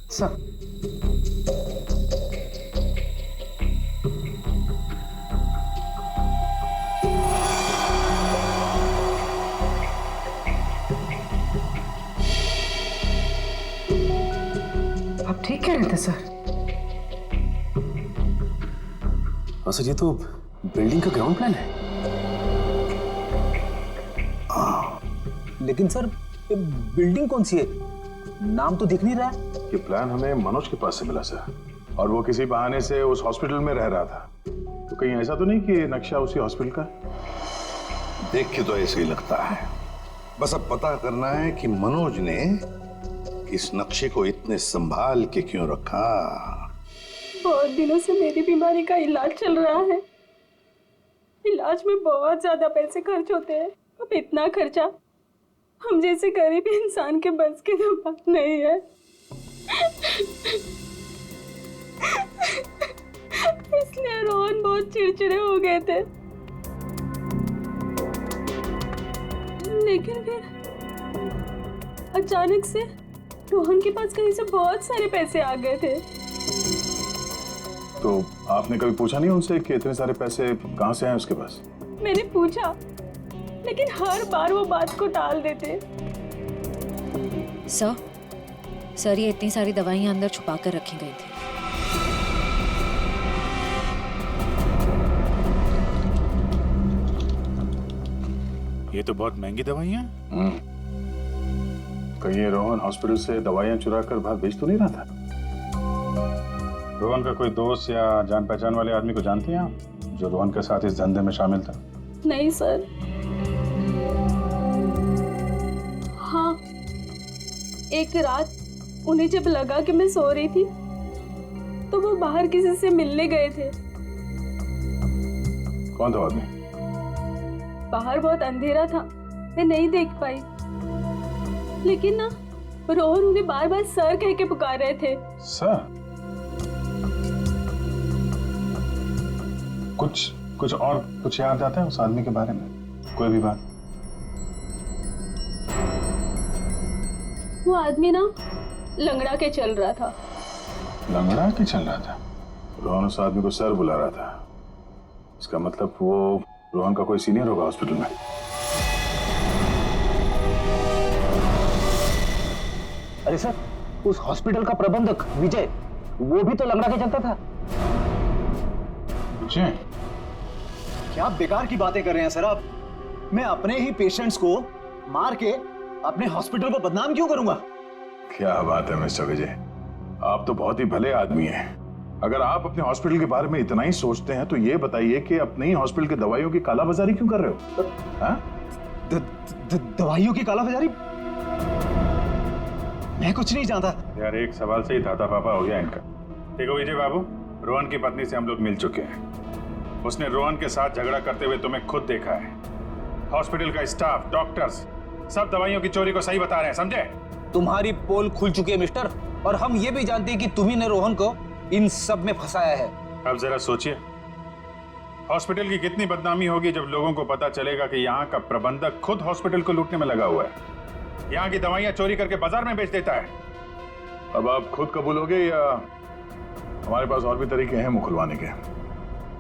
Sir आप ठीक कह रहे थे सर। सर ये तो बिल्डिंग का ग्राउंड प्लान है। लेकिन सर ये बिल्डिंग कौन सी है? नाम तो दिख नहीं रहा है। ये प्लान हमें मनोज के पास से मिला सर, और वो किसी बहाने से उस हॉस्पिटल में रह रहा था। तो कहीं ऐसा तो नहीं कि नक्शा उसी हॉस्पिटल का? देख के तो ऐसे ही लगता है। बस अब पता करना है कि मनोज ने इस नक्शे को इतने संभाल के क्यों रखा। बहुत दिनों से मेरी बीमारी का इलाज चल रहा है। इलाज में बहुत ज्यादा पैसे खर्च होते हैं। अब इतना खर्चा हम जैसे गरीब इंसान के बस की तो बात नहीं है। इसलिए रोहन बहुत चिड़चिड़े हो गए थे। लेकिन फिर अचानक से रोहन के पास कहीं से बहुत सारे पैसे आ गए थे। तो आपने कभी पूछा नहीं उनसे कि इतने सारे पैसे कहाँ से आए उसके पास? मैंने पूछा, लेकिन हर बार वो बात को टाल देते। सर ये इतनी सारी दवाइयां अंदर छुपा कर रखी गई थी। ये तो बहुत महंगी दवाइयां। कहीं ये रोहन हॉस्पिटल से दवाइयां चुरा कर बाहर बेच तो नहीं रहा था? रोहन का कोई दोस्त या जान पहचान वाले आदमी को जानती हैं आप, जो रोहन के साथ इस धंधे में शामिल था? नहीं सर। हाँ, एक रात उन्हें जब लगा कि मैं सो रही थी तो वो बाहर किसी से मिलने गए थे। कौन था आदमी? बाहर बहुत अंधेरा था, मैं नहीं देख पाई। लेकिन ना रोहन उन्हें बार बार सर कह के पुकार रहे थे। सर? कुछ और कुछ याद आता है उस आदमी के बारे में? कोई भी बात? वो आदमी ना लंगड़ा के चल रहा था। लंगड़ा के चल रहा था? रोहन उस आदमी को सर बुला रहा था। इसका मतलब वो रोहन का कोई सीनियर होगा हॉस्पिटल में। अरे सर, उस हॉस्पिटल का प्रबंधक विजय, वो भी तो लंगड़ा के चलता था। विजय? क्या बेकार की बातें कर रहे हैं सर आप? मैं अपने ही पेशेंट्स को मार के अपने हॉस्पिटल को बदनाम क्यों करूंगा? क्या बात है मिस्टर विजय, आप तो बहुत ही भले आदमी हैं। अगर आप अपने हॉस्पिटल के बारे में इतना ही सोचते हैं तो ये बताइए कि अपने ही हॉस्पिटल की दवाइयों की कालाबाजारी क्यों कर रहे हो? दवाइयों की कालाबाजारी? मैं कुछ नहीं जानता यार। एक सवाल से ही दादा पापा हो गया इनका। देखो विजय बाबू, रोहन की पत्नी से हम लोग मिल चुके हैं। उसने रोहन के साथ झगड़ा करते हुए तुम्हें खुद देखा है। हॉस्पिटल का स्टाफ, डॉक्टर्स सब दवाइयों की चोरी को सही बता रहे हैं, समझे? तुम्हारी पोल खुल चुकी है मिस्टर, और हम ये भी जानते हैं कि तुम्ही ने रोहन को इन सब में फंसाया है। अब जरा सोचिए, हॉस्पिटल की कितनी बदनामी होगी जब लोगों को पता चलेगा कि यहाँ का प्रबंधक खुद हॉस्पिटल को लूटने में लगा हुआ है, यहाँ की दवाइयाँ चोरी करके बाजार में बेच देता है। अब आप खुद कबूलोगे या हमारे पास और भी तरीके हैं मुंह खुलवाने के?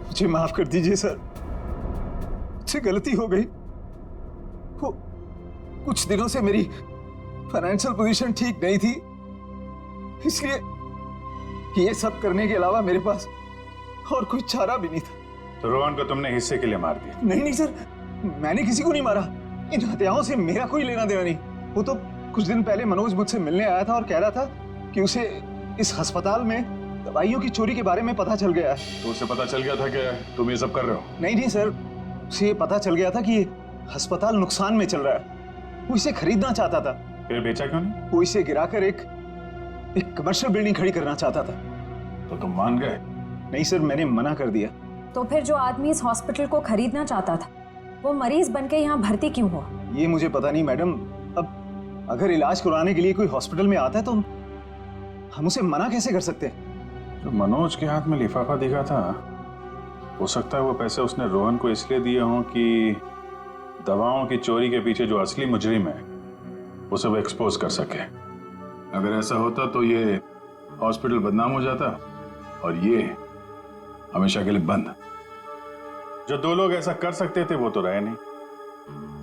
मुझे माफ कर दीजिए सर, मुझसे गलती हो गई। वो कुछ दिनों से मेरी फाइनेंशियल पोजीशन ठीक नहीं थी, इसलिए ये सब करने के अलावा मेरे पास और कोई चारा भी नहीं था। तो रोहन को तुमने हिस्से के लिए मार दिया? नहीं सर, मैंने किसी को नहीं मारा। इन हत्याओं से मेरा कोई लेना देना नहीं। वो तो कुछ दिन पहले मनोज मुझसे मिलने आया था और कह रहा था कि उसे इस अस्पताल में दवाइयों की चोरी के बारे में पता चल गया है। तो उसे पता चल गया था कि तुम ये सब कर रहे हो? नहीं सर, उसे पता चल गया था कि अस्पताल नुकसान में चल रहा है। वो इसे खरीदना चाहता था। फिर बेचा क्यों नहीं? वो इसे गिराकर एक कमर्शियल बिल्डिंग खड़ी करना चाहता था। तो तुम मान गए? नहीं सर, मैंने मना कर दिया। तो फिर जो आदमी इस हॉस्पिटल को खरीदना चाहता था वो मरीज बनके यहाँ भर्ती क्यों हुआ? ये मुझे पता नहीं मैडम। अब अगर इलाज करवाने के लिए कोई हॉस्पिटल में आता है तो हम उसे मना कैसे कर सकते हैं? जो मनोज के हाथ में लिफाफा दिखा था, हो सकता है वो पैसे उसने रोहन को इसलिए दिए हों कि दवाओं की चोरी के पीछे जो असली मुजरिम है उसे वो एक्सपोज कर सके। अगर ऐसा होता तो ये हॉस्पिटल बदनाम हो जाता और ये हमेशा के लिए बंद। जो दो लोग ऐसा कर सकते थे वो तो रहे नहीं।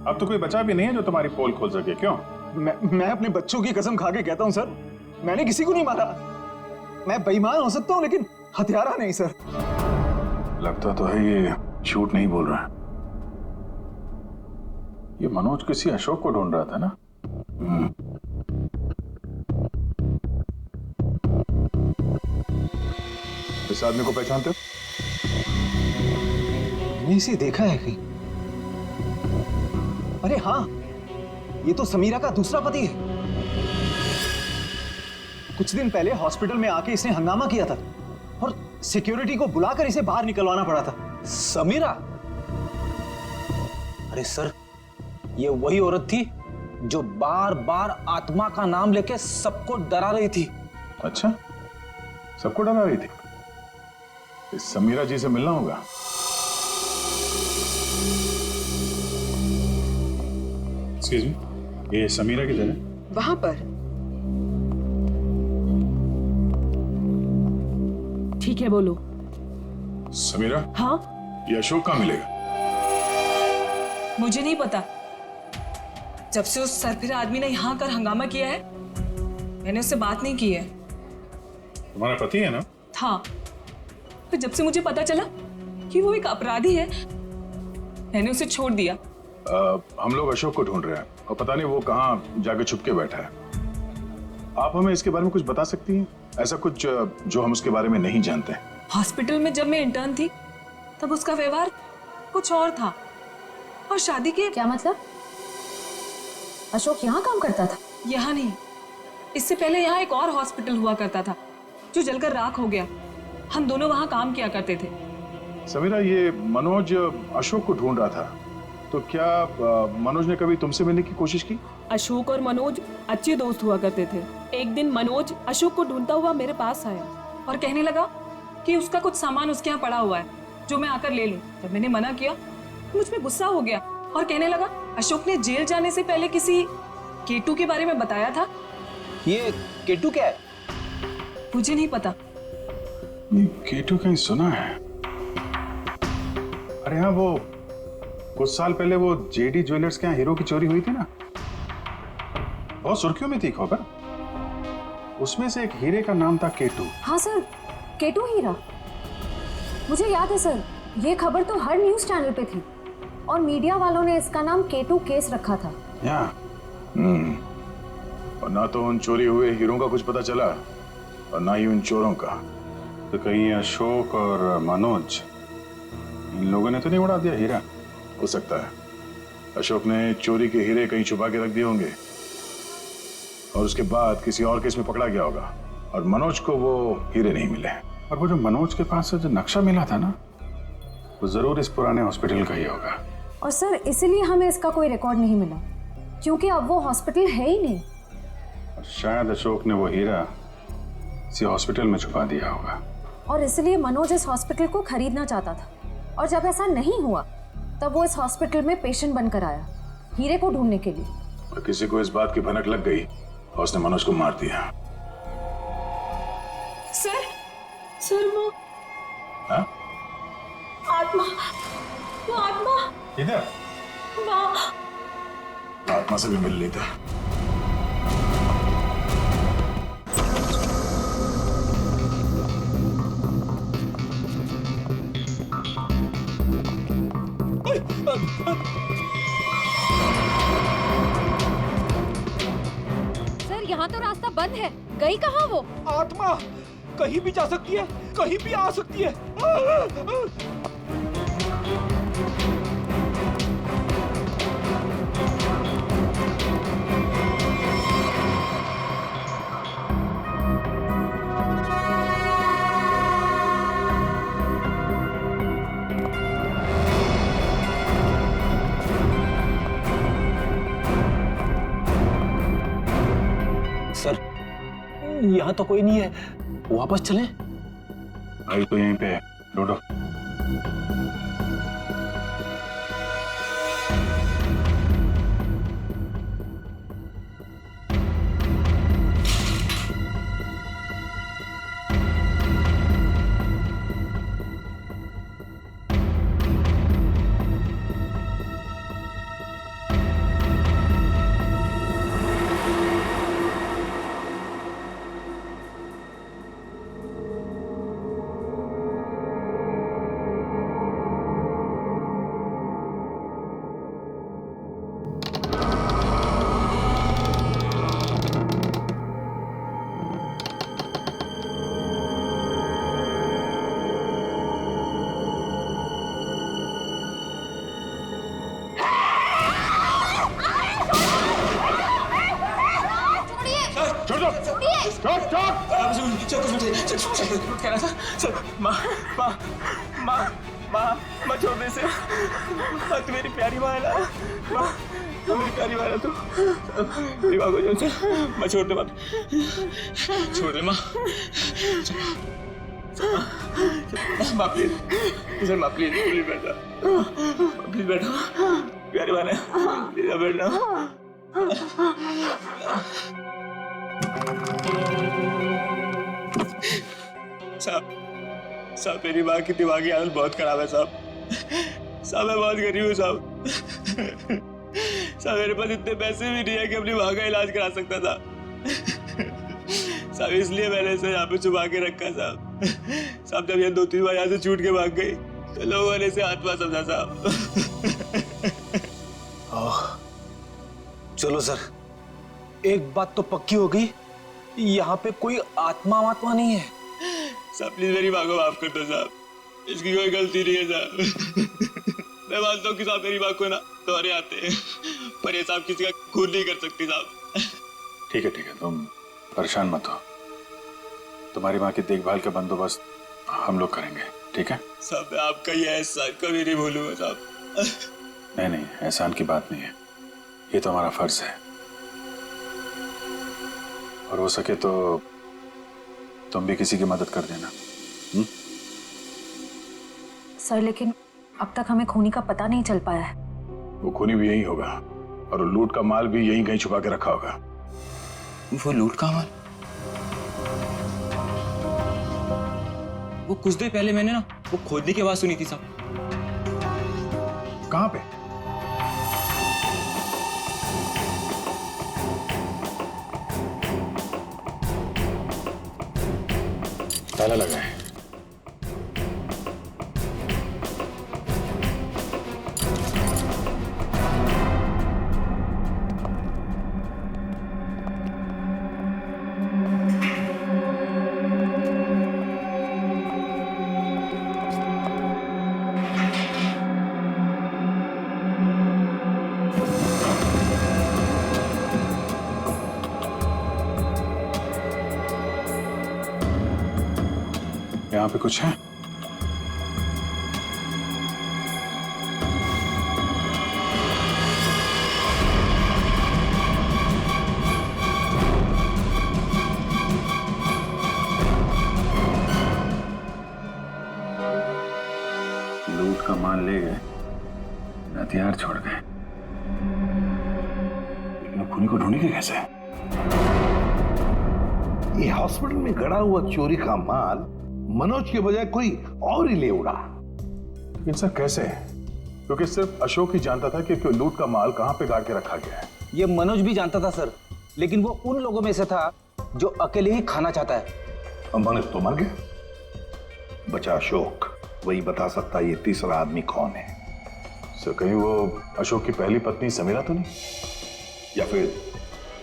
अब तो कोई बचा भी नहीं है जो तुम्हारी पोल खोल सके। क्यों? मैं अपने बच्चों की कसम खा के कहता हूं सर, मैंने किसी को नहीं मारा। मैं बेईमान हो सकता हूं लेकिन हत्यारा नहीं सर। लगता तो है ये झूठ नहीं बोल रहा है। ये मनोज किसी अशोक को ढूंढ रहा था ना। इस आदमी को पहचानते हो? मैंने इसे देखा है कहीं। अरे हाँ, ये तो समीरा का दूसरा पति है। कुछ दिन पहले हॉस्पिटल में आके इसने हंगामा किया था और सिक्योरिटी को बुलाकर इसे बाहर निकलवाना पड़ा था। समीरा? अरे सर, ये वही औरत थी जो बार बार आत्मा का नाम लेके सबको डरा रही थी। अच्छा, सबको डरा रही थी। इस समीरा जी से मिलना होगा। एक्सक्यूज मी, ये समीरा किधर है? वहां पर। ठीक है, बोलो। समीरा, हाँ, ये अशोक कहाँ मिलेगा? मुझे नहीं पता। जब से उस सरफिरा आदमी ने यहाँ कर हंगामा किया है, मैंने उससे बात नहीं की है। तुम्हारा पति है ना? था, फिर जब से मुझे पता चला कि वो एक अपराधी है, मैंने उसे छोड़ दिया। हम लोग अशोक को ढूंढ रहे हैं और पता नहीं वो कहाँ जाके छुप के बैठा है। आप हमें इसके बारे में कुछ बता सकती हैं? ऐसा कुछ जो हम उसके बारे में नहीं जानते हैं। हॉस्पिटल में जब मैं इंटर्न थी तब उसका व्यवहार कुछ और था, और शादी के। क्या मतलब? अशोक यहाँ काम करता था? यहाँ नहीं, इससे पहले यहाँ एक और हॉस्पिटल हुआ करता था जो जलकर राख हो गया। हम दोनों वहाँ काम किया करते थे। समीरा, ये मनोज अशोक को ढूंढ रहा था, तो क्या मनोज ने कभी तुमसे मिलने की कोशिश की? अशोक और मनोज अच्छे दोस्त हुआ करते थे। एक दिन मनोज अशोक को ढूंढता हुआ मेरे पास आया और कहने लगा कि उसका कुछ सामान उसके यहाँ पड़ा हुआ है जो मैं आकर ले लूं। जब मैंने मना किया तो मुझ में गुस्सा हो गया और कहने लगा अशोक ने जेल जाने से पहले किसी केटू के बारे में बताया था। ये केटू क्या है? मुझे नहीं पता। ये केटू कहीं सुना है। अरे हाँ, वो कुछ साल पहले वो जेडी ज्वेलर्स के यहाँ हीरो की चोरी हुई थी ना, बहुत सुर्खियों में थी खबर। उसमें से एक हीरे का नाम था केटू। हाँ सर, केटू हीरा। मुझे याद है सर, ये खबर तो हर न्यूज चैनल पे थी और मीडिया वालों ने इसका नाम केटू केस रखा था। और ना तो उन चोरी हुए हीरों का कुछ पता चला और ना ही उन चोरों का। तो कहीं अशोक और मनोज, इन लोगों ने तो नहीं उड़ा दिया हीरा? हो सकता है अशोक ने चोरी के हीरे कहीं छुपा के रख दिए होंगे और उसके बाद किसी और केस में पकड़ा गया होगा और मनोज को वो हीरे नहीं मिले। और वो जो मनोज के पास से जो नक्शा मिला था ना, वो जरूर इस पुराने हॉस्पिटल का ही होगा। और सर, इसीलिए हमें इसका कोई रिकॉर्ड नहीं मिला क्योंकि अब वो हॉस्पिटल है ही नहीं। और शायद अशोक ने वो हीरा किसी हॉस्पिटल में छुपा दिया होगा। और इसलिए मनोज इस हॉस्पिटल को खरीदना चाहता था और जब ऐसा नहीं हुआ तब वो इस हॉस्पिटल में पेशेंट बनकर आया हीरे को ढूंढने के लिए। और किसी को इस बात की भनक लग गई और उसने मनोज को मार दिया। सर वो हाँ? आत्मा, वो आत्मा इधर आत्मा से भी मिल लेता। सर, यहाँ तो रास्ता बंद है। गई कहाँ वो? आत्मा कहीं भी जा सकती है, कहीं भी आ सकती है। सर, यहाँ तो कोई नहीं है, वापस चलें? भाई तो यहीं पे है, ढूंढो। माँ छोड़ दे से, माँ तू मेरी प्यारी माँ है ना, माँ तू मेरी प्यारी माँ है तू, मेरी माँ को जो माँ छोड़ दे, माँ छोड़ दे माँ, माँ प्लीज, माँ प्लीज प्लीज बैठा, प्लीज बैठा, प्यारी माँ है, प्लीज बैठना। साहब मेरी माँ की दिमागी हालत बहुत खराब है साहब, मैं बहुत गरीब हूँ साहब, मेरे पास इतने पैसे भी नहीं है कि अपनी माँ का इलाज करा सकता था साहब, इसलिए मैंने इसे यहाँ पे छुपा के रखा साहब, जब ये 2-3 बार यहाँ से छूट के भाग गई तो लोगों ने इसे आत्मा समझा साहब। चलो सर, एक बात तो पक्की हो गई, यहाँ पे कोई आत्मा नहीं है साहब, प्लीज मेरी माँ को माफ कर दो साहब, इसकी कोई गलती नहीं है साहब। मैं मानता हूँ कि साहब मेरी माँ को ना दौरे आते हैं, पर ये साहब किसी का खून नहीं कर सकती साहब। ठीक है, तुम परेशान मत हो, तुम्हारी माँ की देखभाल का बंदोबस्त हम लोग करेंगे, ठीक है साहब? मैं आपका ये एहसान कभी नहीं भूलूंगा साहब। नहीं, एहसान की बात नहीं है, ये तो हमारा फर्ज है, और हो सके तो तुम भी किसी की मदद कर देना। सर लेकिन अब तक हमें खूनी का पता नहीं चल पाया है। वो खूनी भी यही होगा, और लूट का माल भी यहीं कहीं छुपा के रखा होगा। वो लूट का माल? वो कुछ देर पहले मैंने ना वो खोदने की आवाज सुनी थी साहब। कहाँ पे? ताला लगा है। यहाँ पे कुछ है? लूट का माल ले गए, हथियार छोड़ गए, लेकिन खूनी को ढूंढेंगे कैसे? ये हॉस्पिटल में गड़ा हुआ चोरी का माल मनोज के बजाय कोई और ही ले उड़ा। लेकिन सर कैसे? क्योंकि सिर्फ अशोक ही जानता था कि लूट का माल कहां पे गाड़ के रखा गया है। ये मनोज भी जानता था सर, लेकिन वो उन लोगों में से था जो अकेले ही खाना चाहता है। मनोज तो मर गया, बचा अशोक, वही बता सकता है ये तीसरा आदमी कौन है। सर कहीं वो अशोक की पहली पत्नी समीरा तो नहीं? या फिर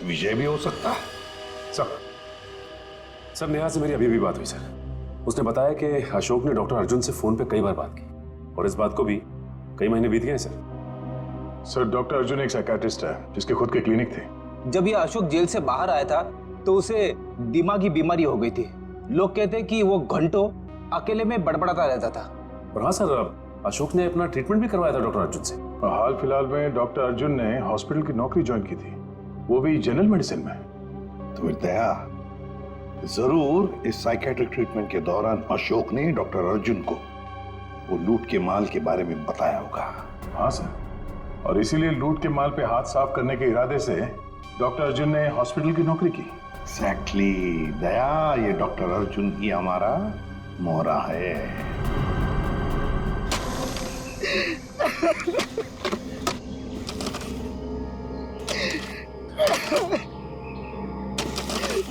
विजय भी हो सकता है। सर नेहा से मेरी अभी भी बात हुई सर, उसने बताया कि अशोक ने डॉक्टर अर्जुन से फोन पे कई बार बात की, और इस बात को भी कई महीने बीत गए सर। डॉक्टर अर्जुन एक साइकियाट्रिस्ट है जिसके खुद के क्लिनिक थे। जब ये अशोक जेल से बाहर आया था तो उसे दिमागी बीमारी हो गई थी। लोग कहते कि वो घंटों अकेले में बड़बड़ाता रहता था। और हाँ सर, अशोक ने अपना ट्रीटमेंट भी करवाया था डॉक्टर अर्जुन से। हाल फिलहाल में डॉक्टर अर्जुन ने हॉस्पिटल की नौकरी ज्वाइन की थी, वो भी जनरल मेडिसिन में। तो फिर दया, जरूर इस साइकेट्रिक ट्रीटमेंट के दौरान अशोक ने डॉक्टर अर्जुन को वो लूट के माल के बारे में बताया होगा। हाँ सर, और इसीलिए लूट के माल पे हाथ साफ करने के इरादे से डॉक्टर अर्जुन ने हॉस्पिटल की नौकरी की। एग्जैक्टली दया, ये डॉक्टर अर्जुन ही हमारा मोहरा है।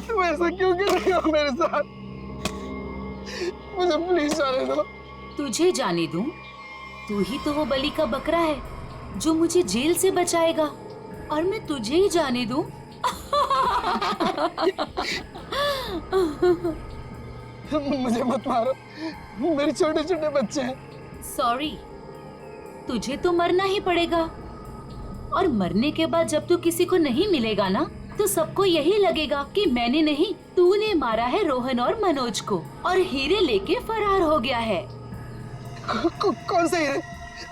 तुम ऐसा क्यों कर रहे हो मेरे साथ? मुझे प्लीज जाने दो। तुझे जाने दूं? तू ही तो वो बलि का बकरा है जो मुझे जेल से बचाएगा, और मैं तुझे ही जाने दूं? मुझे मत मारो, मेरे छोटे छोटे बच्चे हैं। सॉरी, तुझे तो मरना ही पड़ेगा, और मरने के बाद जब तू किसी को नहीं मिलेगा ना, तो सबको यही लगेगा कि मैंने नहीं, तूने मारा है रोहन और मनोज को और हीरे लेके फरार हो गया है। कौन से हीरे?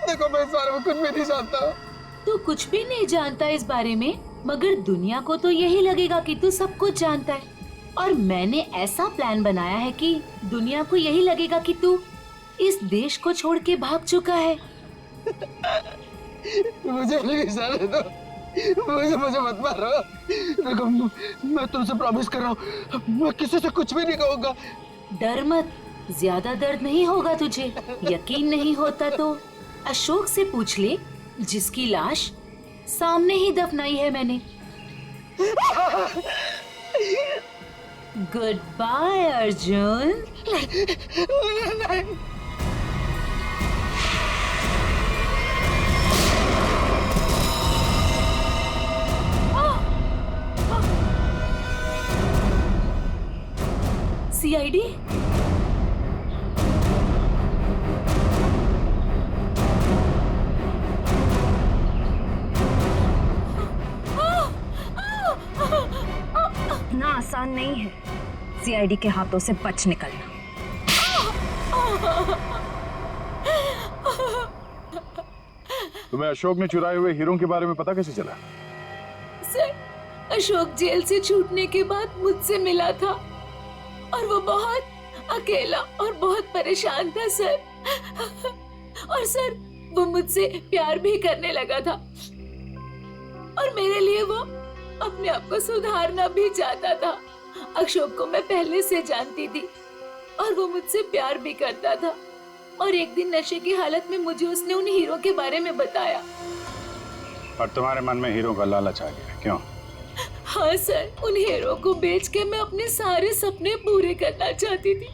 देखो मैं इस बारे में कुछ भी नहीं जानता। तू कुछ भी नहीं जानता इस बारे में, मगर दुनिया को तो यही लगेगा कि तू सब कुछ जानता है। और मैंने ऐसा प्लान बनाया है कि दुनिया को यही लगेगा कि तू इस देश को छोड़ के भाग चुका है। मुझे प्लीज जाने दो, मुझे मत मारो। देखो मैं तुमसे प्रॉमिस कर रहा हूँ, मैं किसी से कुछ भी नहीं कहूँगा। डर मत, ज्यादा दर्द नहीं होगा तुझे। यकीन नहीं होता तो अशोक से पूछ ले, जिसकी लाश सामने ही दफनाई है मैंने। Goodbye Arjun. सीआईडी? इतना आसान नहीं है सीआईडी के हाथों से बच निकलना। तुम्हें अशोक ने चुराए हुए हीरों के बारे में पता कैसे चला? सर, अशोक जेल से छूटने के बाद मुझसे मिला था और वो बहुत अकेला और बहुत परेशान था सर। और सर, वो मुझसे प्यार भी करने लगा था और मेरे लिए वो अपने आप को सुधारना भी चाहता था। अशोक को मैं पहले से जानती थी और वो मुझसे प्यार भी करता था। और एक दिन नशे की हालत में मुझे उसने उन हीरो के बारे में बताया। और तुम्हारे मन में हीरो का लालच आ गया, क्यों? हाँ सर, उन हीरो को बेच के मैं अपने सारे सपने पूरे करना चाहती थी।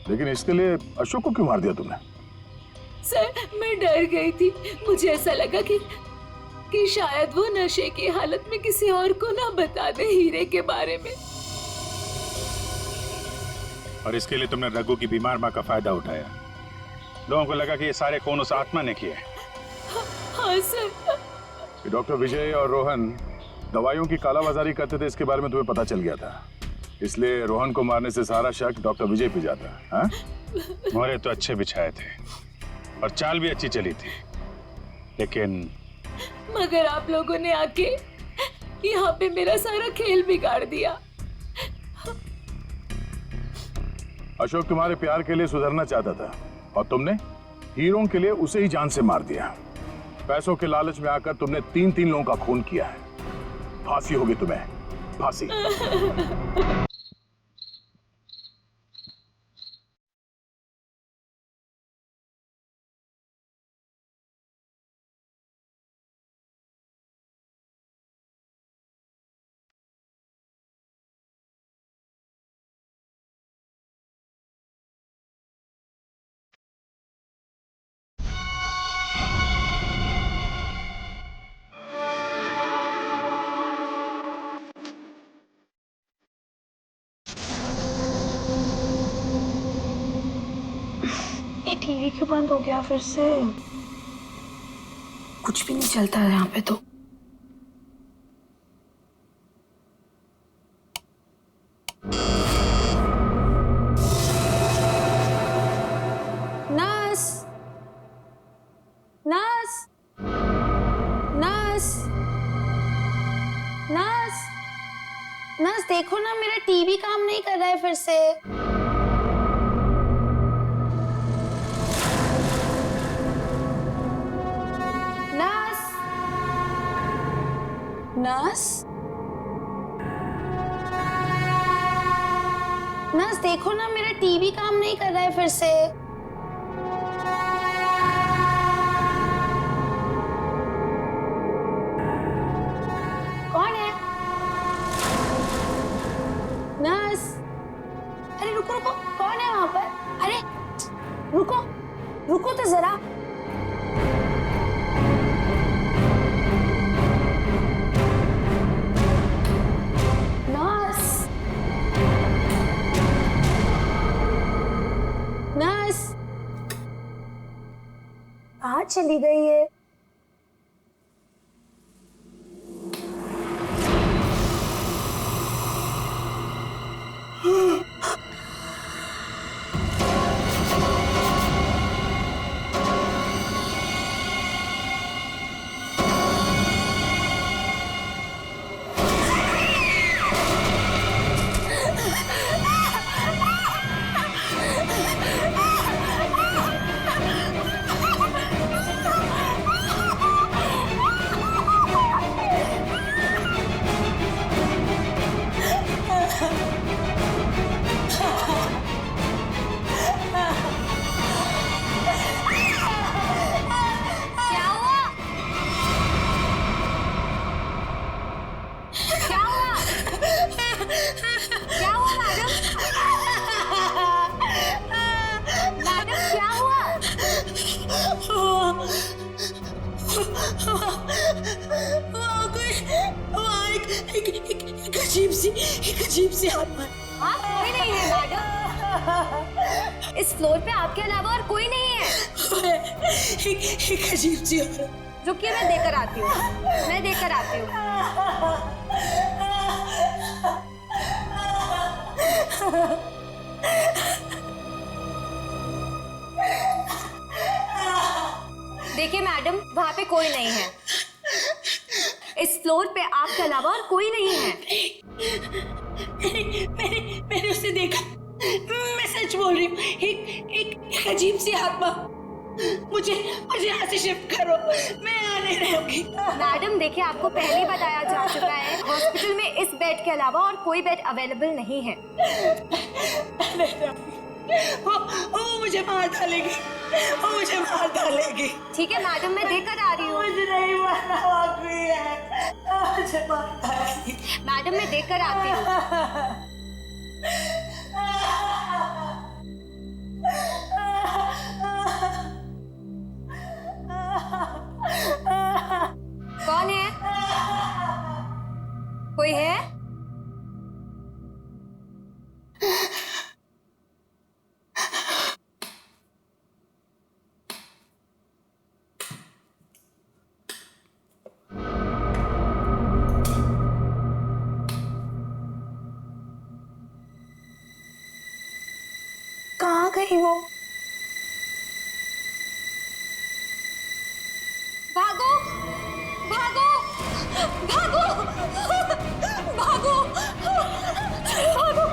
लेकिन इसके लिए अशोक को क्यों मार दिया तुमने? सर, मैं डर गई थी। मुझे ऐसा लगा कि शायद वो नशे की हालत में किसी और को ना बता दे हीरे के बारे में। और इसके लिए तुमने रघु की बीमार माँ का फायदा उठाया। लोगों को लगा कि ये सारे खून उस आत्मा ने किए। हाँ सर। डॉक्टर विजय और रोहन दवाइयों की कालाबाजारी करते थे, इसके बारे में तुम्हें पता चल गया था, इसलिए रोहन को मारने से सारा शक डॉक्टर विजय पे जाता। हाँ? मोहरे तो अच्छे बिछाए थे और चाल भी अच्छी चली थी, लेकिन मगर आप लोगों ने आके यहाँ पे मेरा सारा खेल बिगाड़ दिया। अशोक तुम्हारे प्यार के लिए सुधरना चाहता था और तुमने हीरों के लिए उसे ही जान से मार दिया। पैसों के लालच में आकर तुमने 3-3 लोगों का खून किया है। फांसी होगी तुम्हें, फांसी। ये टीवी क्यों बंद हो गया फिर से? कुछ भी नहीं चलता है यहाँ पे तो। Nurse, nurse, nurse, nurse, nurse देखो ना, मेरा टीवी काम नहीं कर रहा है फिर से। नर्स, नर्स देखो ना, मेरा टीवी काम नहीं कर रहा है फिर से। कौन है? नर्स, अरे रुको रुको, कौन है वहां पर? अरे रुको, रुको तो जरा। कहाँ चली गई है? वहाँ एक अजीब सी आत्मा है। हाँ, कोई नहीं है मैडम। इस फ्लोर पे आपके अलावा और कोई नहीं है। एक अजीब सी औरत। रुकिए, मैं देकर आती हूँ। देखिए मैडम, वहाँ पे कोई नहीं है। इस फ्लोर पे आपके अलावा और कोई नहीं है। मैंने उसे देखा। मैं सच बोल रही हूँ। एक अजीब सी आत्मा। मुझे यहाँ से शिफ्ट करो, मैं यहाँ नहीं रहूंगी। मैडम देखिए, आपको पहले ही बताया जा चुका है, हॉस्पिटल में इस बेड के अलावा और कोई बेड अवेलेबल नहीं है। वो मुझे मार डालेगी। ठीक है मैडम, मैं देकर आ रही हूँ। मुझे नहीं मारना वाकई है। मुझे मार डालेगी। मैडम मैं देकर आती हूँ। कौन है? कोई है? कहाँ गई वो? भागो भागो भागो भागो भागो।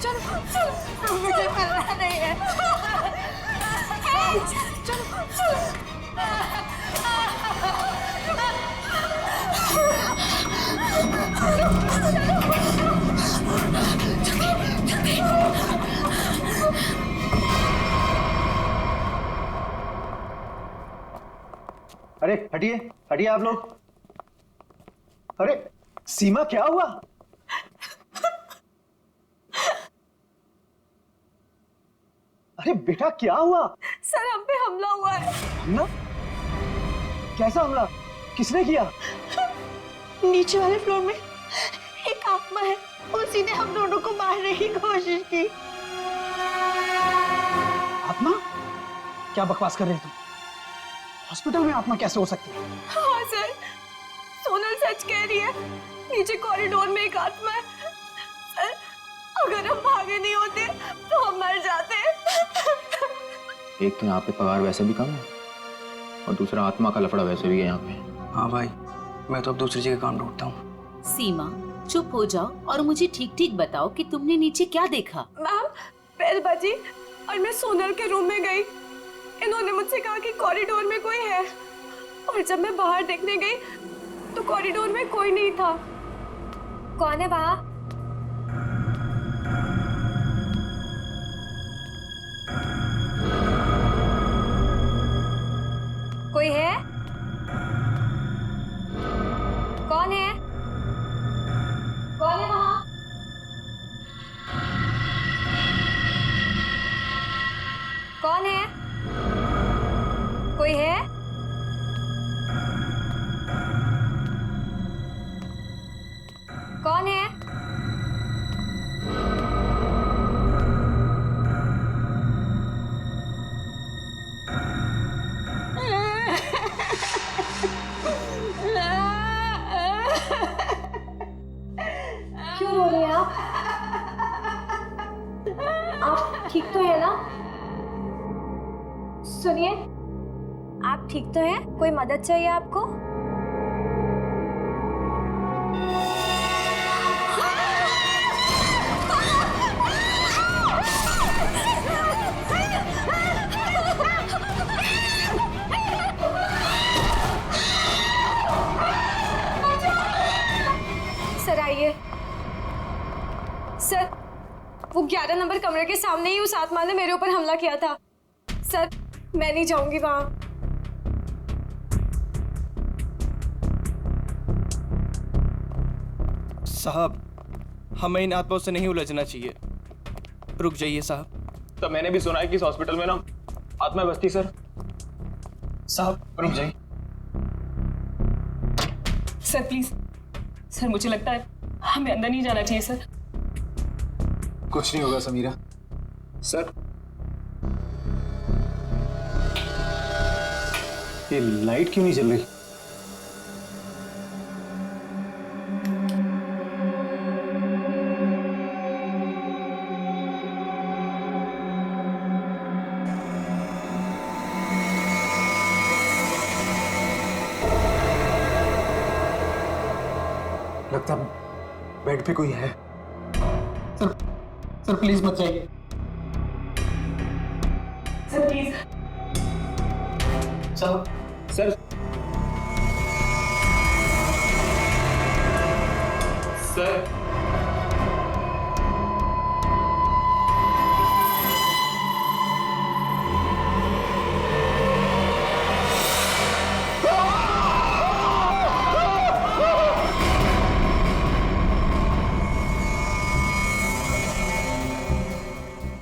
चलो मुझे मरना नहीं है। चलो अरे हटिए हटिए आप लोग। अरे सीमा, क्या हुआ? अरे बेटा, क्या हुआ? सर, हम पे हमला हुआ है। हमला? कैसा हमला? किसने किया? नीचे वाले फ्लोर में एक आत्मा है, उसी ने हम दोनों को मारने की कोशिश की। आत्मा? क्या बकवास कर रहे तुम? हॉस्पिटल में आत्मा कैसे हो सकती है? हाँ सर, सोनल सच कह रही है। नीचे कॉरिडोर में एक आत्मा है। सर, अगर हम भागे नहीं होते तो हम मर जाते। एक तो यहाँ पे पगार वैसे भी कम है और दूसरा आत्मा का लफड़ा वैसे भी है यहाँ पे। हाँ भाई, मैं तो अब दूसरी जगह काम ढूंढता हूँ। सीमा, चुप हो जाओ और मुझे ठीक ठीक बताओ कि तुमने नीचे क्या देखा। मैम, बेल बजी और मैं सोनल के रूम में गई। इन्होंने मुझसे कहा कि कॉरिडोर में कोई है, और जब मैं बाहर देखने गई तो कॉरिडोर में कोई नहीं था। कौन है वहाँ? कोई है? कौन है? कौन है वहाँ? कौन है? कोई है? कौन है? क्यों रो रहे हैं आप? आप ठीक तो है ना? सुनिए, आप ठीक तो हैं? कोई मदद चाहिए आपको? सर आइए। सर, वो 11 नंबर कमरे के सामने ही उस आत्मा ने मेरे ऊपर हमला किया था। सर, मैं नहीं जाऊंगी वहां। साहब, हमें इन आत्माओं से नहीं उलझना चाहिए। रुक जाइए साहब। तो मैंने भी सुना है कि इस हॉस्पिटल में ना आत्मा बसती सर। साहब रुक जाइए। सर प्लीज, सर मुझे लगता है हमें अंदर नहीं जाना चाहिए सर। कुछ नहीं होगा समीरा। सर ये लाइट क्यों नहीं जल रही? लगता बेड पे कोई है। सर प्लीज मत जाइए। Sir please. साहब सर सर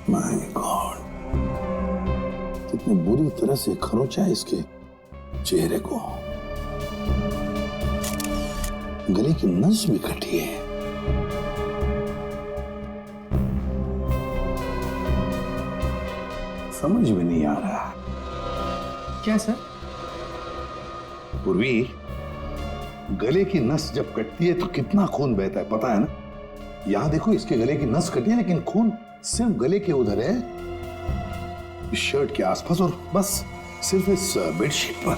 माय गॉड, कितनी बुरी तरह से खरोचा है इसके चेहरे को। गले की नस भी कटी है। समझ में नहीं आ रहा। क्या सर? पूर्वी, गले की नस जब कटती है तो कितना खून बहता है पता है ना? यहां देखो, इसके गले की नस कटी है लेकिन खून सिर्फ गले के उधर है, इस शर्ट के आसपास, और बस सिर्फ इस बेडशीट पर।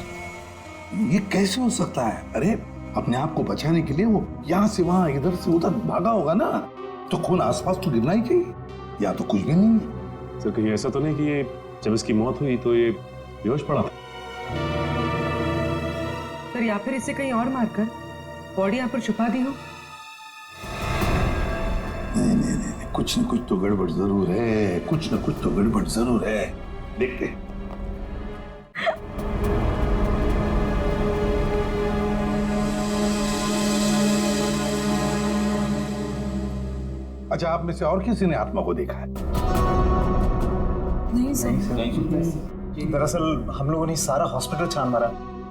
ये कैसे हो सकता है? अरे अपने आप को बचाने के लिए वो यहां से वहां इधर से उधर भागा होगा ना, तो खून आसपास तो गिरना ही चाहिए, या तो कुछ भी नहीं है। सर कहीं ऐसा तो नहीं कि ये जब इसकी मौत हुई तो ये बेहोश पड़ा था? सर या फिर इसे कहीं और मारकर बॉडी यहाँ पर छुपा दी हो। नहीं, कुछ न कुछ तो गड़बड़ जरूर है, कुछ न कुछ तो गड़बड़ जरूर है। देखते हैं। अच्छा, आप में से और किसी ने आत्मा को देखा है? नहीं सर। दरअसल हम लोगों ने सारा हॉस्पिटल छान मारा,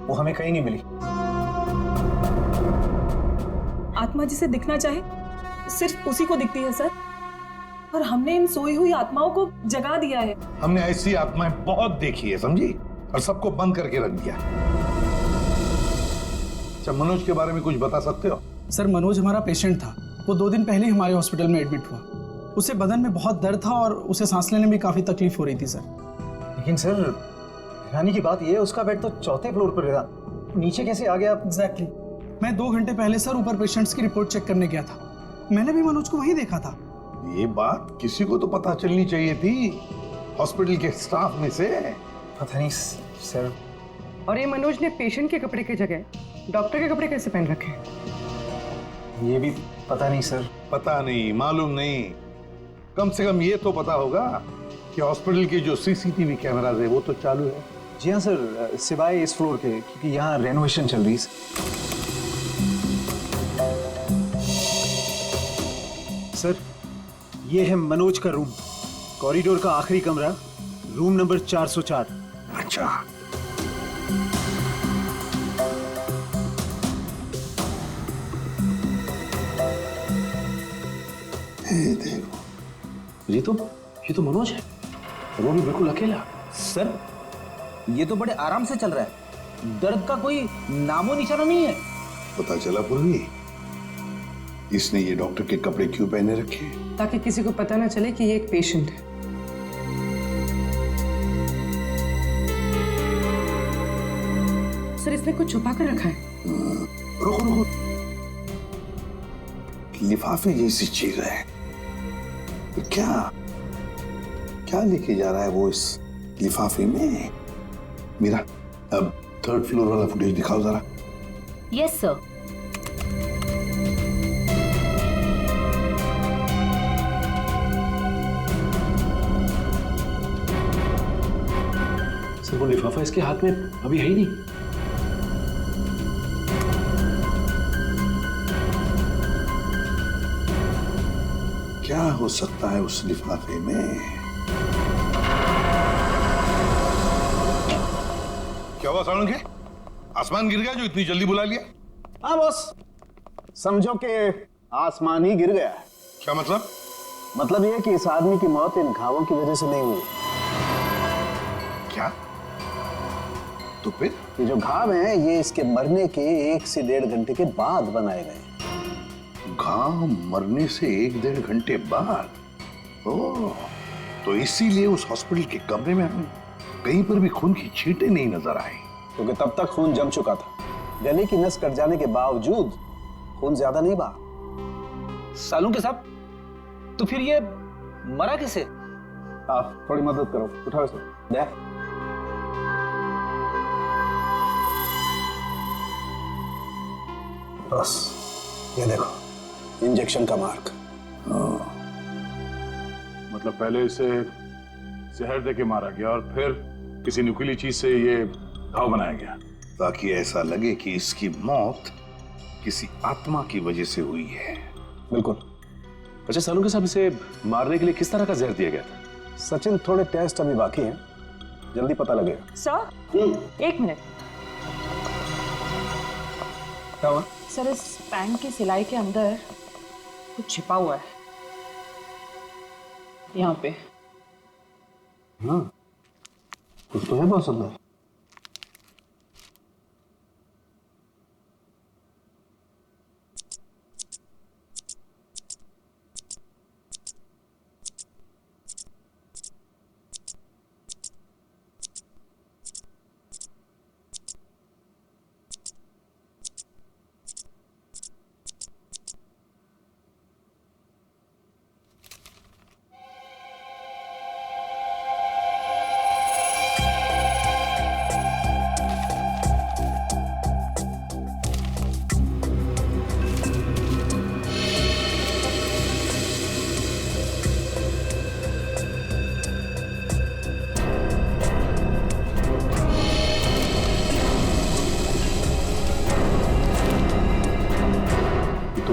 वो हमें कहीं नहीं मिली। आत्मा जिसे दिखना चाहे सिर्फ उसी को दिखती है सर, और हमने इन सोई हुई आत्माओं को जगा दिया है। हमने ऐसी आत्माएं बहुत देखी है, समझी, और सबको बंद करके रख दिया। अच्छा, मनोज के बारे में कुछ बता सकते हो? सर मनोज हमारा पेशेंट था। वो 2 दिन पहले हमारे हॉस्पिटल में एडमिट हुआ। उसे बदन में बहुत दर्द था और उसे सांस लेने में काफी तकलीफ हो रही थी सर। लेकिन सर हैरानी की बात यह है, उसका बेड तो 4थे फ्लोर पर था, नीचे कैसे आ गया? एग्जैक्टली। मैं 2 घंटे पहले सर ऊपर पेशेंट्स की रिपोर्ट चेक करने गया था। मैंने भी मनोज को वहीं देखा था। ये बात किसी को तो पता चलनी चाहिए थी, हॉस्पिटल के स्टाफ में से। पता नहीं सर। और ये मनोज ने पेशेंट के कपड़े की जगह डॉक्टर के कपड़े कैसे पहन रखे? ये भी पता नहीं सर। पता नहीं, मालूम नहीं, कम से कम ये तो पता होगा कि हॉस्पिटल के जो सीसीटीवी कैमरास है वो तो चालू है। जी हाँ सर, सिवाय इस फ्लोर के, क्योंकि यहाँ रेनोवेशन चल रही है। सर ये है मनोज का रूम, कॉरिडोर का आखिरी कमरा, रूम नंबर 404। अच्छा, देखो, ये तो मनोज है, और वो भी बिल्कुल अकेला। सर ये तो बड़े आराम से चल रहा है, दर्द का कोई नामो निशाना नहीं है। पता चला पूर्वी, इसने ये डॉक्टर के कपड़े क्यों पहने रखे? ताकि किसी को पता ना चले कि ये एक पेशेंट है। सर इसने कुछ छुपा कर रखा है। रुको, लिफाफे जैसी चीज है। क्या लेके जा रहा है वो इस लिफाफे में? मीरा, अब 3rd फ्लोर वाला फुटेज दिखाओ जरा। Yes sir. सर वो लिफाफा इसके हाथ में अभी है ही नहीं। हो सकता है उस लिफाफे में? क्या हुआ सालुंखे? आसमान गिर गया जो इतनी जल्दी बुला लिया? हाँ बॉस, समझो कि आसमान ही गिर गया है। क्या मतलब? मतलब ये कि इस आदमी की मौत इन घावों की वजह से नहीं हुई। क्या? तो फिर? ये जो घाव हैं ये इसके मरने के 1 से 1.5 घंटे के बाद बनाए गए। घाव मरने से 1-1.5 घंटे बाद? ओह, तो इसीलिए उस हॉस्पिटल के कमरे में हमें कहीं पर भी खून की छींटें नहीं नजर आई। क्योंकि तब तक खून जम चुका था। गले की नस कट जाने के बावजूद खून ज्यादा नहीं बहा। सालुंखे साहब, तो फिर ये मरा कैसे? आप थोड़ी मदद करो, उठाओ इसे। दे। बस ये देखो, इंजेक्शन का मार्क। मतलब पहले इसे जहर दे के मारा गया और फिर किसी नुकीली चीज से ये घाव बनाया गया, ताकि ऐसा लगे कि इसकी मौत किसी आत्मा की वजह से हुई है। बिल्कुल। अच्छा सालुंखे साहब, इसे मारने के लिए किस तरह का जहर दिया गया था? सचिन, थोड़े टेस्ट अभी बाकी हैं, जल्दी पता लगेगा। Sir 1 minute. क्या हुआ? सर इस पैंट की सिलाई के अंदर कुछ छिपा हुआ है, यहाँ पे। हाँ, कुछ तो है बॉस अंदर।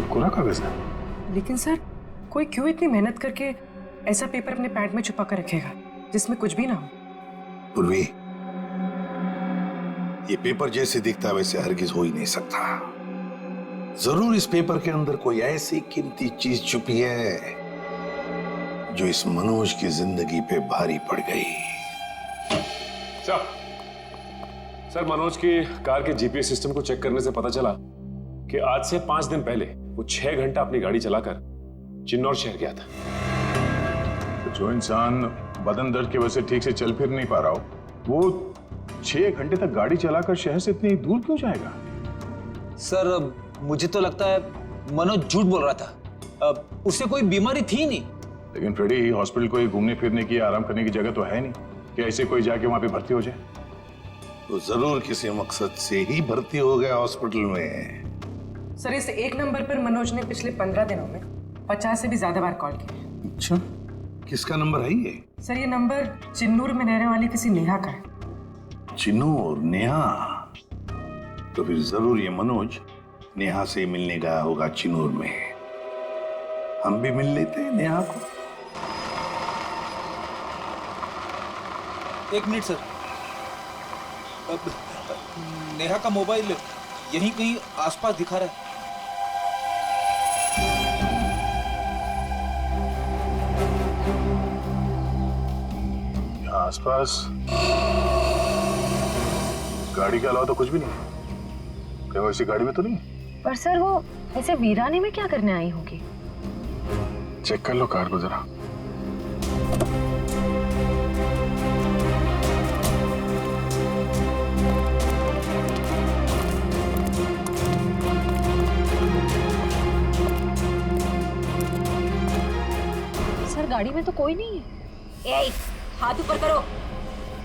कोरा कागज है। लेकिन सर, कोई क्यों इतनी मेहनत करके ऐसा पेपर अपने पैंट में छुपा कर रखेगा जिसमें कुछ भी ना हो? पूर्वी, ये पेपर जैसे दिखता है वैसे हरगिज हो ही नहीं सकता। जरूर इस पेपर के अंदर कोई ऐसी कीमती चीज छुपी है जो इस मनोज की जिंदगी पे भारी पड़ गई। सर, मनोज की कार के जीपीएस सिस्टम को चेक करने से पता चला कि आज से 5 दिन पहले वो 6 घंटा अपनी गाड़ी चलाकर चिन्नौर शहर गया था। तो जो इंसान बदन दर्द की वजह से ठीक से चल फिर नहीं पा रहा हो, वो 6 घंटे तक गाड़ी चलाकर शहर से इतनी दूर क्यों जाएगा? सर, मुझे तो लगता है मनोज झूठ बोल रहा था। उसे कोई बीमारी थी नहीं। लेकिन फ्रेडी, हॉस्पिटल कोई घूमने फिरने की, आराम करने की जगह तो है नहीं कि ऐसे कोई जाके वहां पे भर्ती हो जाए। तो जरूर किसी मकसद से ही भर्ती हो गया हॉस्पिटल में। सर, इस 1 नंबर पर मनोज ने पिछले 15 दिनों में 50 से भी ज्यादा बार कॉल किया। अच्छा, किसका नंबर है ये? सर, ये नंबर चिन्नूर में रहने वाली किसी नेहा का है। चिन्नूर? नेहा? तो फिर जरूर ये मनोज नेहा से मिलने गया होगा चिन्नूर में। हम भी मिल लेते हैं नेहा को। 1 मिनट सर। नेहा का मोबाइल यहीं कहीं आसपास दिखा रहा है। आसपास गाड़ी के अलावा तो कुछ भी नहीं है। क्या वो इसी गाड़ी में तो नहीं है? पर सर, वो ऐसे वीराने में क्या करने आई होगी? चेक कर लो कार को जरा। सर, गाड़ी में तो कोई नहीं है। ए, हाथ ऊपर करो।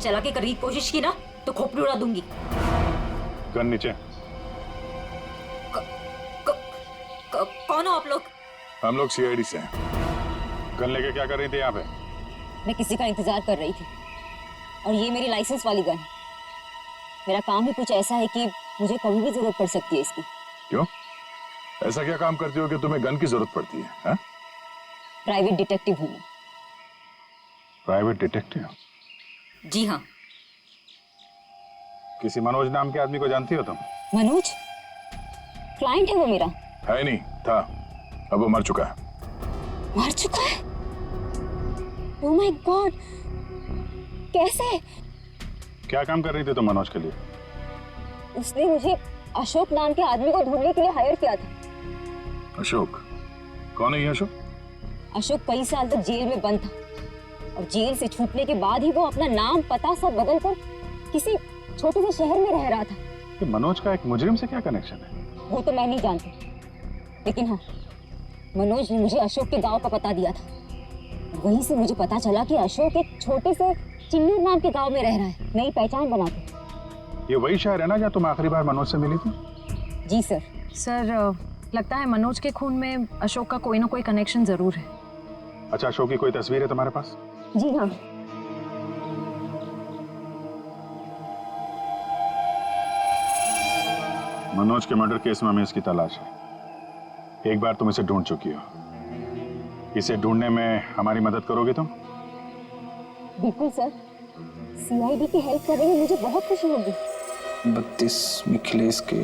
चला के करने की कोशिश की ना तो खोपड़ी उड़ा दूंगी। गन नीचे। कौन हो आप लोग? हम लोग सीआईडी से हैं। गन लेके क्या कर रही थी यहाँ पे? मैं किसी का इंतजार कर रही थी और ये मेरी लाइसेंस वाली गन। मेरा काम भी कुछ ऐसा है कि मुझे कभी भी जरूरत पड़ सकती है इसकी। क्यों? ऐसा क्या काम करती हो कि तुम्हें गन की जरूरत पड़ती है? प्राइवेट डिटेक्टिव हूँ। Private detective? जी हाँ। किसी मनोज नाम के आदमी को जानती हो तुम? मनोज? क्लाइंट है वो मेरा। है नहीं, था। अब वो मर चुका है। मर चुका है? ओह माय गॉड, कैसे? क्या काम कर रही थी तुम मनोज के लिए? उसने मुझे अशोक नाम के आदमी को ढूंढने के लिए हायर किया था। अशोक? कौन है ये अशोक? अशोक कई साल तक जेल में बंद था और जेल से छूटने के बाद ही वो अपना नाम पता सब बदल कर किसी छोटे से शहर में रह रहा था। कि मनोज का एक मुजरिम से क्या कनेक्शन है? वो तो मैं नहीं जानती, लेकिन हाँ, मनोज ने मुझे अशोक के गांव का पता दिया था। वहीं से मुझे पता चला कि अशोक एक छोटे से चिन्नूर नाम के गांव में रह रहा है, नई पहचान बना के। ये वही शहर है ना जहाँ तुम आखिरी बार मनोज से मिली थी? जी सर। सर, लगता है मनोज के खून में अशोक का कोई ना कोई कनेक्शन जरूर है। अच्छा, अशोक की कोई तस्वीर है तुम्हारे पास? जी हाँ। मनोज के मर्डर केस में हमें इसकी तलाश है। एक बार तुम इसे ढूंढ चुकी हो, इसे ढूंढने में हमारी मदद करोगे तुम? बिल्कुल सर, सीआईडी की हेल्प करने में मुझे बहुत खुशी होगी। 32 मिखिलेश के,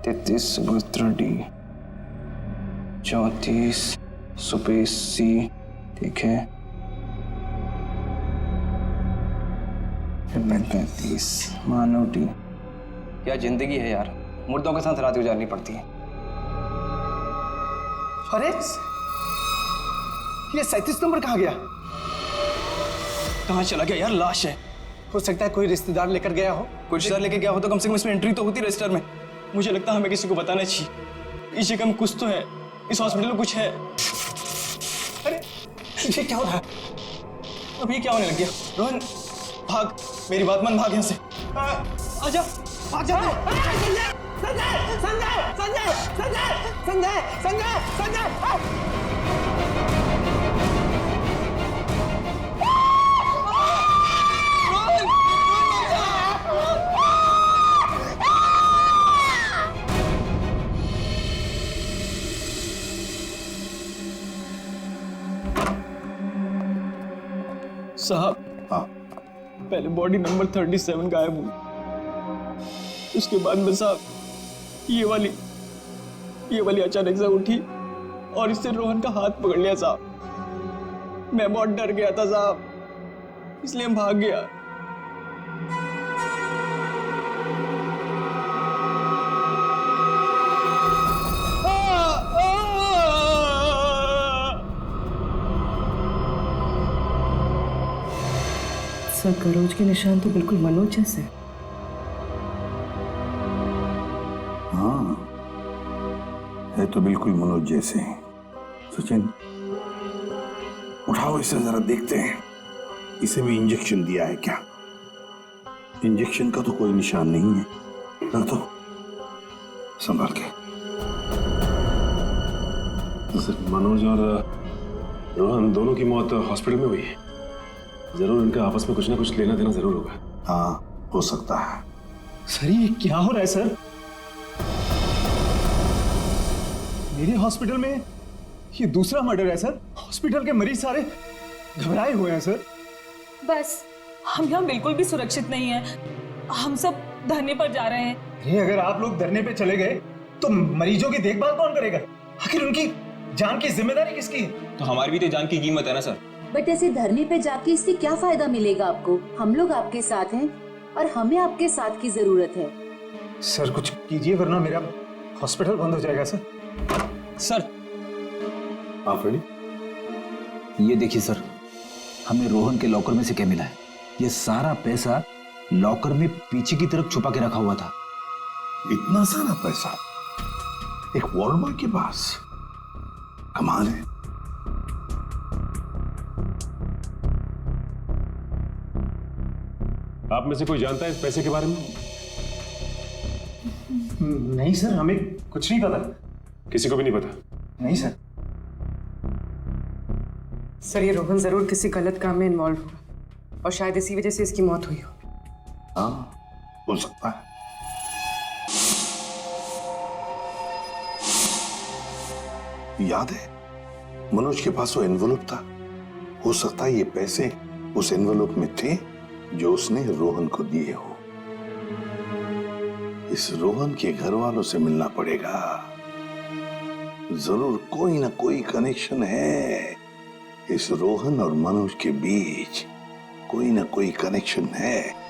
33 सुभद्रा डी, 34 सुपेश सी, ठीक है, 35 मानव डी। क्या जिंदगी है यार, मुर्दों के साथ रात गुजारनी पड़ती है। अरे ये 37 नंबर कहाँ गया? कहाँ चला गया यार? लाश है। हो सकता है कोई रिश्तेदार लेकर गया हो। कोई रिश्तेदार लेके गया हो तो कम से कम इसमें एंट्री तो होती रजिस्टर में। मुझे लगता है हमें किसी को बताना चाहिए। इस जगह में कुछ तो है, इस हॉस्पिटल में कुछ है। अरे ये क्या हो रहा है? अब ये क्या होने लग गया? रोहन भाग, मेरी बात मान, भाग यहाँ से। आजा, भाग जा। संजय, संजय, संजय, संजय, संजय, संजय, संजय। साहब, हाँ, पहले बॉडी नंबर 37 गायब हुई, उसके बाद में साहब ये वाली अचानक से उठी और इससे रोहन का हाथ पकड़ लिया साहब। मैं बहुत डर गया था साहब, इसलिए हम भाग गया। सर, करोज के निशान तो बिल्कुल मनोज जैसे। हाँ, है तो बिल्कुल मनोज जैसे। सचिन, उठाओ इसे जरा, देखते हैं इसे भी इंजेक्शन दिया है क्या। इंजेक्शन का तो कोई निशान नहीं है। रख दो, संभाल के। सर, मनोज और रोहन दोनों की मौत हॉस्पिटल में हुई है। जरूर इनका आपस में कुछ ना कुछ लेना देना जरूर होगा। हाँ, हो सकता है। सर ये क्या हो रहा है सर? मेरे हॉस्पिटल में ये दूसरा मर्डर है सर। हॉस्पिटल के मरीज सारे घबराए हुए हैं सर। बस हम यहाँ बिल्कुल भी सुरक्षित नहीं है। हम सब धरने पर जा रहे हैं। अरे अगर आप लोग धरने पे चले गए तो मरीजों की देखभाल कौन करेगा? आखिर उनकी जान की जिम्मेदारी किसकी है? तो हमारी भी तो जान की कीमत है ना सर। बट ऐसे धरने पे जाके इससे क्या फायदा मिलेगा आपको? हम लोग आपके साथ हैं और हमें आपके साथ की जरूरत है। सर कुछ कीजिए वरना मेरा हॉस्पिटल बंद हो जाएगा सर। सर, हाँ फ्रेडी, ये देखिए सर, हमें रोहन के लॉकर में से क्या मिला है। ये सारा पैसा लॉकर में पीछे की तरफ छुपा के रखा हुआ था। इतना सारा पैसा एक वार्ड बॉय के पास? कमाल है। आप में से कोई जानता है इस पैसे के बारे में? नहीं सर, हमें कुछ नहीं पता। किसी को भी नहीं पता? नहीं सर। सर, ये रोहन जरूर किसी गलत काम में इन्वॉल्व होगा और शायद इसी वजह से इसकी मौत हुई हो। हाँ, हो सकता है। याद है मनोज के पास वो एनवलप था, हो सकता है ये पैसे उस एनवलप में थे जो उसने रोहन को दिए हो। इस रोहन के घर वालों से मिलना पड़ेगा, जरूर कोई ना कोई कनेक्शन है इस रोहन और मनोज के बीच, कोई ना कोई कनेक्शन है।